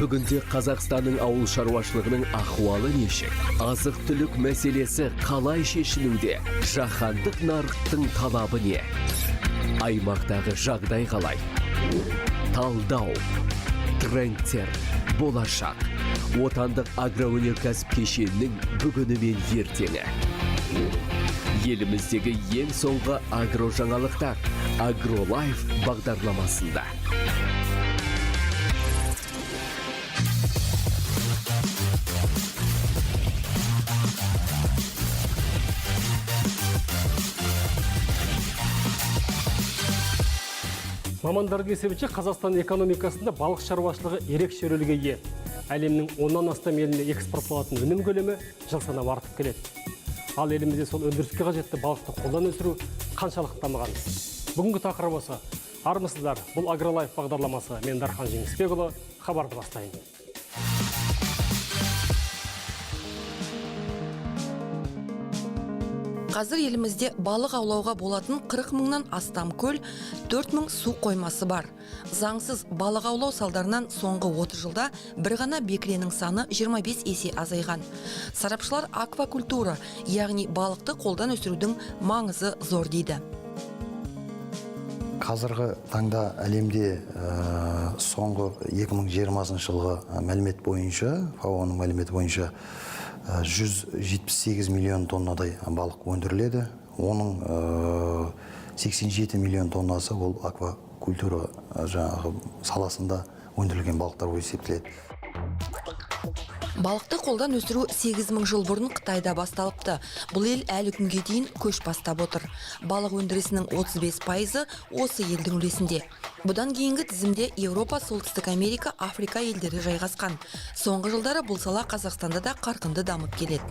Бүгінде Қазақстанның ауыл шаруашылығының ахуалы нешік? Азық-түлік мәселесі қалай шешілуде? Жаһандық нарықтың талабы не? Аймақтағы жағдай қалай? Талдау, трендтер, болашақ. Отандық агроөнеркәсіп кешенінің бүгіні мен ертеңі. Еліміздегі ең соңғы агро жаңалықтар AgroLife бағдарламасында. Мамандардың есебінше Қазақстан экономикасында балық шаруашылығы ерекше рөлге ие. Әлемнің 10-нан астам еліне экспортталатын өнім көлемі жыл санап артып келеді. Ал елімізде сол өндіріске қажетті балықты қолдан өсіру қаншалық дамыған? Бүгінгі тақырып осы. Армысыздар, бұл AgroLife бағдарламасы. Мен Дархан Жеңісбекұлы, хабарды бастайын. Қазір елімізде балық аулауға болатын 40 мыңнан астам көл, 4 мың су қоймасы бар. Заңсыз балық аулау салдарынан соңғы 30 жылда бір ғана бекіренің саны 25 есе азайған. Сарапшылар аквакультура, яғни балықты қолдан өсірудің маңызы зор дейді. Қазіргі таңда әлемде соңғы 2020 жылғы мәлімет бойынша, ФАО-ның мәліметі бойынша 178 миллион тоннадай балық өндіріледі. Оның 87 миллион тоннасы ол аквакультура саласында өндірілген балықтар болып есептеледі. Балықты қолдан өсіру 8000 жыл бұрын Қытайда басталыпты. Бұл ел әлі күнге дейін көш бастап отыр. Балық өндірісінің 35% осы елдің үлесінде. Бұдан кейінгі тізімде Еуропа, Солтүстік Америка, Африка елдері жайғасқан. Соңғы жылдары бұл сала Қазақстанда да қарқынды дамып келеді.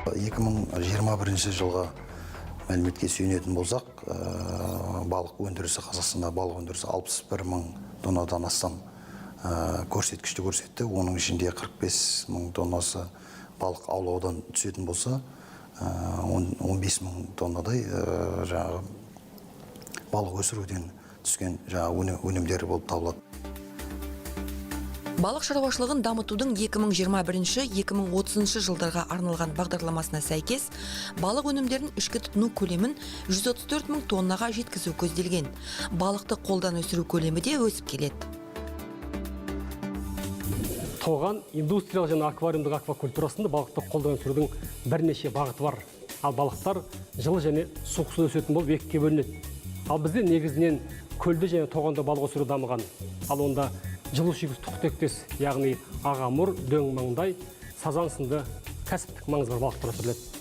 2021 жылға мәліметке сүйенетін болсақ, балық өндірісі Қазақстанда балық өндірісі 61 мың тоннадан астам көрсеткішті көрсетті. Оның ішінде 45 мың тоннасы балық аулаудан түсетін болса, 15 мың тоннадай балық өсіруден түскен өнімдері болып табылады. Балық шаруашылығын дамытудың 2021-2030 жылдарға арналған бағдарламасына сәйкес, балық өнімдерін ішкі тұтыну көлемін 134 мың тоннаға жеткізу көзделген. Балықты қолдан өсіру көлемі де өсіп келеді. Тоған индустриялық және аквариумдық аквакультурасында балықты қолдан өсірудің бірнеше бағыты бар. Ал балықтар жылы және суықсыз өсетін болып екіге бөлінеді. Ал бізде негізінен көлде және тоғанда балық өсіру дамыған. Ал онда жылу шүйгіз тұқытектес, яғни ағамұр, дөң маңдай, сазан сынды кәсіптік маңызы бар балықтар өсіріледі.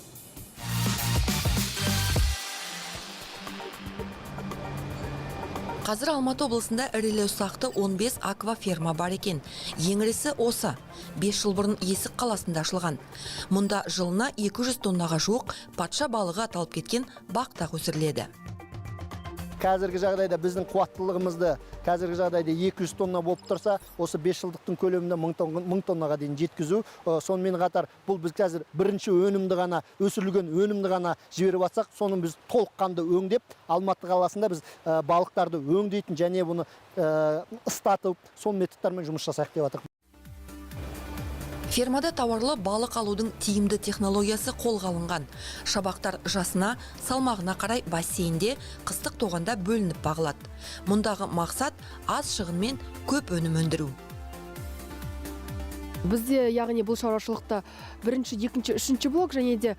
Қазір Алматы облысында ірілі-ұсақты 15 акваферма бар екен. Ең ірісі осы. 5 жыл бұрын Есік қаласында ашылған. Мұнда жылына 200 тоннаға жуық патша балығы аталып кеткен бақтақ өсіріледі. Қазіргі жағдайда біздің қуаттылығымызды қазіргі жағдайда 200 тонна болып тұрса, осы 5 жылдықтың көлемінде 1000 тоннаға дейін жеткізу. Сонымен қатар бұл біз қазір бірінші өнімді ғана, өсірілген өнімді ғана жіберіп атсақ, соны біз толыққанды өңдеп, Алматы қаласында біз балықтарды өңдейтін және бұны ыстатып, сон методтармен жұмыс жасайық деп жатырмыз. Фермада тауарлы балық алудың тиімді технологиясы қолға алынған. Шабақтар жасына, салмағына қарай бассейнде, қыстық тоғанда бөлініп бағылады. Мұндағы мақсат аз шығынмен көп өнім өндіру. Бізде, яғни бұл шаруашылықта бірінші, екінші, үшінші блок және де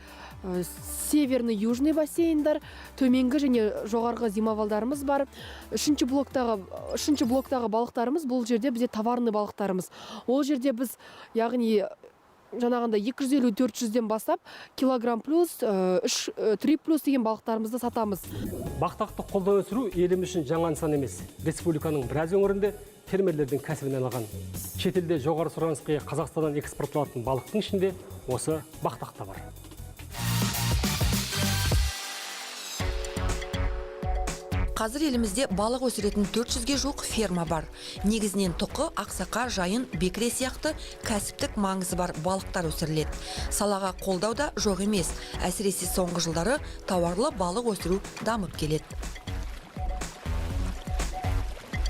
северный, южный бассейндар, төменгі және жоғарғы зимовалдарымыз бар. Үшінші блоктағы балықтарымыз бұл жерде бізде товарный балықтарымыз. Ол жерде біз, яғни жаңағында 250-400-ден бастап килограмм плюс, 3 плюс деген балықтарымызды сатамыз. Бақтақты қолдан өсіру еліміз үшін жаңа нысан емес. Республиканың біраз өңірінде фермерлердің кәсібіне айналған. Шетелде жоғары сұранысқа ие Қазақстаннан экспортталатын балықтың ішінде осы бақтақ та бар. Қазір елімізде балық өсіретін 400-ге жуық ферма бар. Негізінен тұқы, ақсақа, жайын, бекіре сияқты кәсіптік маңызы бар балықтар өсіріледі. Салаға қолдау да жоқ емес. Әсіресе соңғы жылдары тауарлы балық өсіру дамып келеді.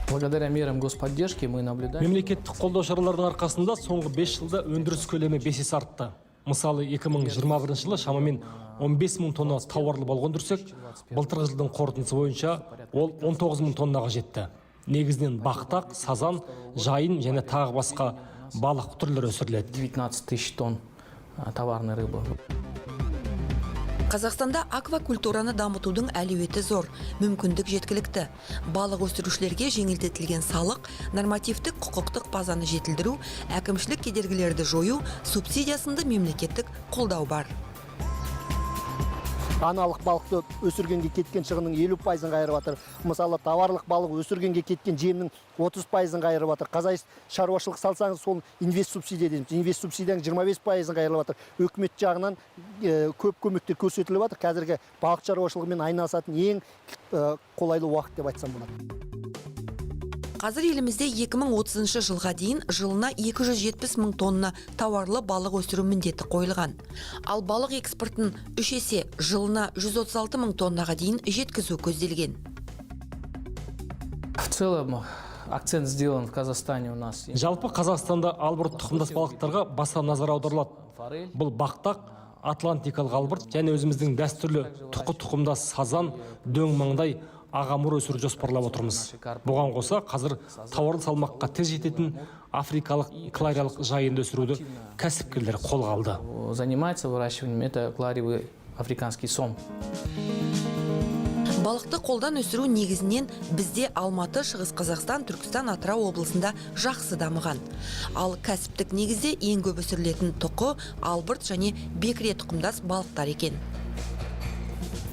Благодаря мерам господдержки мы наблюдаем... Мемлекеттік қолдау шараларының арқасында соңғы 5 жылда өндіріс көлемі 5 есе артты. Мысалы 2021 жылы шамамен 15 мың тонна тауарлы балық өндірсек, былтырғы жылдың қорытындысы бойынша ол 19 мың тоннаға жетті. Негізінен бақтақ, сазан, жайын және тағы басқа балық түрлері өсіріледі. 19 тысяч тонн товарной рыбы. Қазақстанда аквакультураны дамытудың әлеуеті зор, мүмкіндік жеткілікті. Балық өсірушілерге жеңілдетілген салық, нормативтік құқықтық базаны жетілдіру, әкімшілік кедергілерді жою, субсидиясында мемлекеттік қолдау бар. Аналық балықты өсіргенге кеткен шығынның 50%-ын қайырып жатыр. Мысалы, товарлық балық өсіргенге кеткен жемнің 30%-ын қайырып жатыр. Қазай шаруашылық салсаңыз, сол инвест субсидия дейміз. Инвест субсидияның 25%-ын қайырып жатыр. Өкімет жағынан көп көмектер көрсетіліп жатыр. Қазіргі балық шаруашылығымен айналысатын ең қолайлы уақыт деп айтсам болады. Қазір елімізде 2030 жылға дейін жылына 270 мың тонна тауарлы балық өсіру міндеті қойылған. Ал балық экспортын 3 есе жылына 136 мың тоннаға дейін жеткізу көзделген. В целом, акцент сделан в Казахстане у нас. Жалпы Қазақстанда албырт тұқымдас балықтарға баса назар аударылады. Бұл бақтақ, атлантикалық албырт және өзіміздің дәстүрлі тұқымдас сазан, дөң маңдай, ағамыр өсіру жоспарлап отырмыз. Бұған қоса қазір тауарлы салмаққа тез жететін африкалық клариялық жайынды өсіруді кәсіпкерлер қолға алды. Занимается выращиванием это клариевый африканский сом. Балықты қолдан өсіру негізінен бізде Алматы, Шығыс Қазақстан, Түркістан, Атырау облысында жақсы дамыған. Ал кәсіптік негізде ең көп өсірілетін тұқы, албырт және бекіре тұқымдас балықтар екен.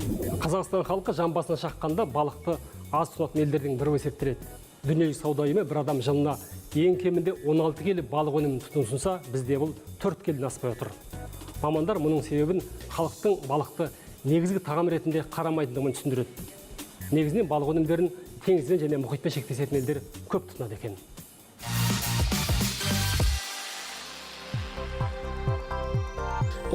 Қазақстан халқы жан басына шаққанда балықты аз тұтынатын елдердің бірі есептеледі. Дүниежүзілік сауда ұйымы бір адам жылына ең кемінде 16 келі балық өнімін тұтынса, бізде бұл 4 келіден аспай отыр. Мамандар мұның себебін халықтың балықты негізгі тағам ретінде қарамайтындығын түсіндіреді. Негізінен балық өнімдерін теңізбен және мұхитпен шектесетін елдер көп тұтынады екен.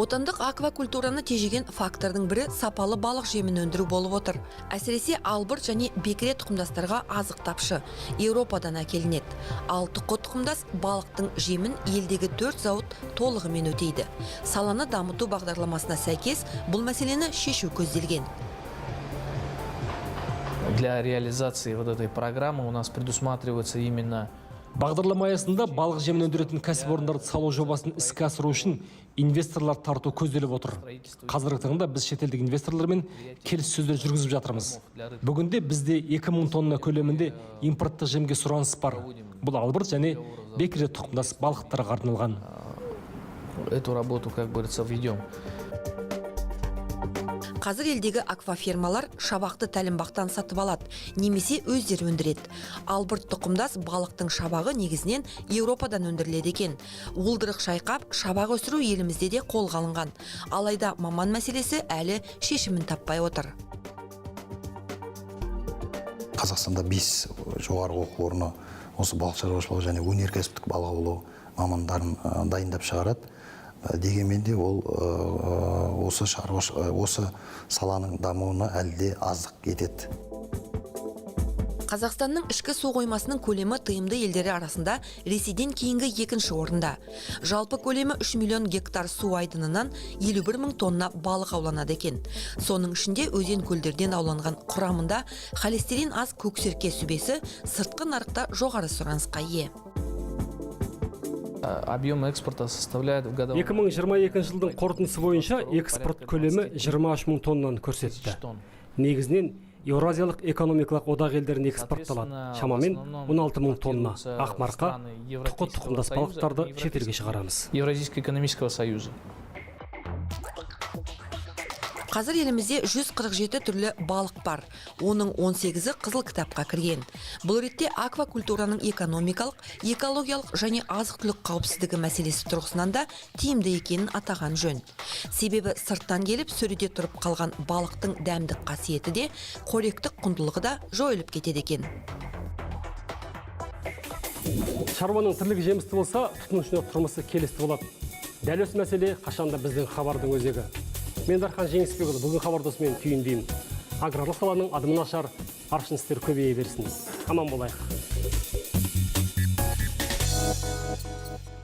Отандық аквакультураны тежеген фактордың бірі сапалы балық жемін өндіру болып отыр. Әсіресе албырт және бекіре тұқымдастарға азық тапшы Еуропадан әкелінеді. Ал тұқы тұқымдас балықтың жемін елдегі 4 зауыт толығымен өтейді. Саланы дамыту бағдарламасына сәйкес бұл мәселені шешу көзделген. Для реализации вот этой программы у нас предусматривается именно... Бағдарлама аясында балық жемін өндіретін кәсіпорындарды салу жобасын іске асыру үшін инвесторлар тарту көзделіп отыр. Қазіргі таңда біз шетелдік инвесторлармен келіссөздер жүргізіп жатырмыз. Бүгінде бізде 2000 тонна көлемінде импорттық жемге сұраныс бар. Бұл албырт және бекіре тұқымдас балықтарға арналған. Эту работу, как говорится, ведем. Қазір елдегі аквафермалар шабақты тәлімбақтан сатып алады, немесе өздері өндіреді. Албырт тұқымдас балықтың шабағы негізінен Еуропадан өндіріледі екен. Уылдырық шайқап, шабақ өсіру елімізде де қолға алынған. Алайда маман мәселесі әлі шешімін таппай отыр. Қазақстанда 5 жоғарғы оқу орны осы балық шаруашылығы және өнеркәсіптік балық аулау мамандарын дайындап шығарады. Дегенмен де ол осы саланың дамуына әлі де аздық етеді. Қазақстанның ішкі су қоймасының көлемі тыйымды елдері арасында Ресейден кейінгі екінші орында. Жалпы көлемі 3 миллион гектар су айдынынан 51 мың тонна балық ауланады екен. Соның ішінде өзен көлдерден ауланған құрамында холестерин аз көксерке сүбесі сыртқы нарықта жоғары сұранысқа ие. Объем экспорта составляет в году... 2022 жылдың қорытындысы бойынша экспорт көлемі 23 мың тоннаны көрсетті. Негізінен Еуразиялық экономикалық одақ елдеріне экспортталады. Шамамен 16 мың тонна ақмарқа, тұқы тұқымдас балықтарды шетелге шығарамыз. Евразийского экономического союза. Қазір елімізде 147 түрлі балық бар. Оның 18-і қызыл кітапқа кірген. Бұл ретте аквакультураның экономикалық, экологиялық және азық-түлік қауіпсіздігі мәселесі тұрғысынан да тиімді екенін атаған жөн. Себебі сырттан келіп сөреде тұрып қалған балықтың дәмдік қасиеті де, қоректік құндылығы да жойылып кетеді екен. Шаруаның тірлігі жемісті болса, тұтынушының тұрмысы келісті болады. Дәл осы мәселе қашанда біздің хабардың өзегі. Мен Дархан Жеңісбекұлы, бүгін хабар досымен түйіндеймін. Аграрлық саланың адымын ашар аршын істер көбейе берсін. Аман болайық.